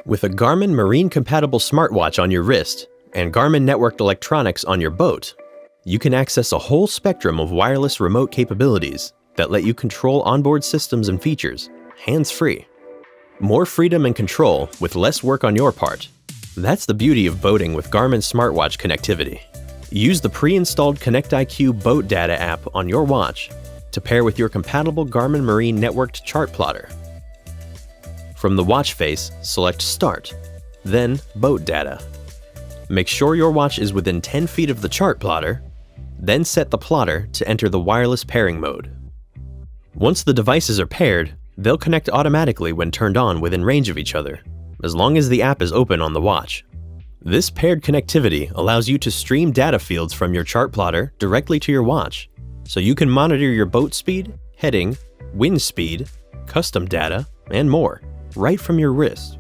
With a Garmin Marine-compatible smartwatch on your wrist and Garmin networked electronics on your boat, you can access a whole spectrum of wireless remote capabilities that let you control onboard systems and features, hands-free. More freedom and control with less work on your part. That's the beauty of boating with Garmin smartwatch connectivity. Use the pre-installed Connect IQ boat data app on your watch to pair with your compatible Garmin Marine networked chart plotter. From the watch face, select Start, then Boat Data. Make sure your watch is within 10 feet of the chart plotter, then set the plotter to enter the wireless pairing mode. Once the devices are paired, they'll connect automatically when turned on within range of each other, as long as the app is open on the watch. This paired connectivity allows you to stream data fields from your chart plotter directly to your watch, so you can monitor your boat speed, heading, wind speed, custom data, and more, right from your wrist.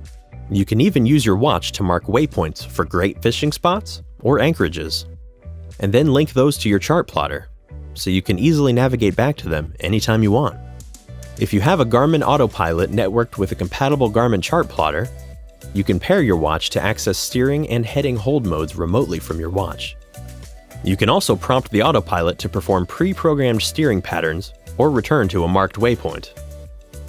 You can even use your watch to mark waypoints for great fishing spots or anchorages, and then link those to your chart plotter, so you can easily navigate back to them anytime you want. If you have a Garmin Autopilot networked with a compatible Garmin chart plotter, you can pair your watch to access steering and heading hold modes remotely from your watch. You can also prompt the autopilot to perform pre-programmed steering patterns or return to a marked waypoint.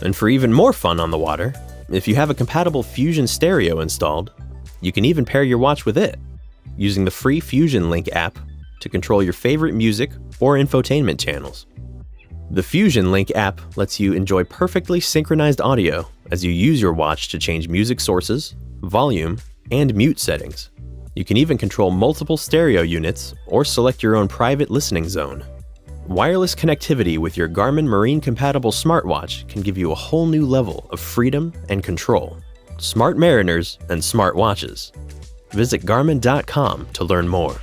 And for even more fun on the water, if you have a compatible Fusion stereo installed, you can even pair your watch with it, using the free Fusion Link app to control your favorite music or infotainment channels. The Fusion Link app lets you enjoy perfectly synchronized audio as you use your watch to change music sources, volume, and mute settings. You can even control multiple stereo units or select your own private listening zone. Wireless connectivity with your Garmin Marine-compatible smartwatch can give you a whole new level of freedom and control. Smart mariners and smart watches. Visit Garmin.com to learn more.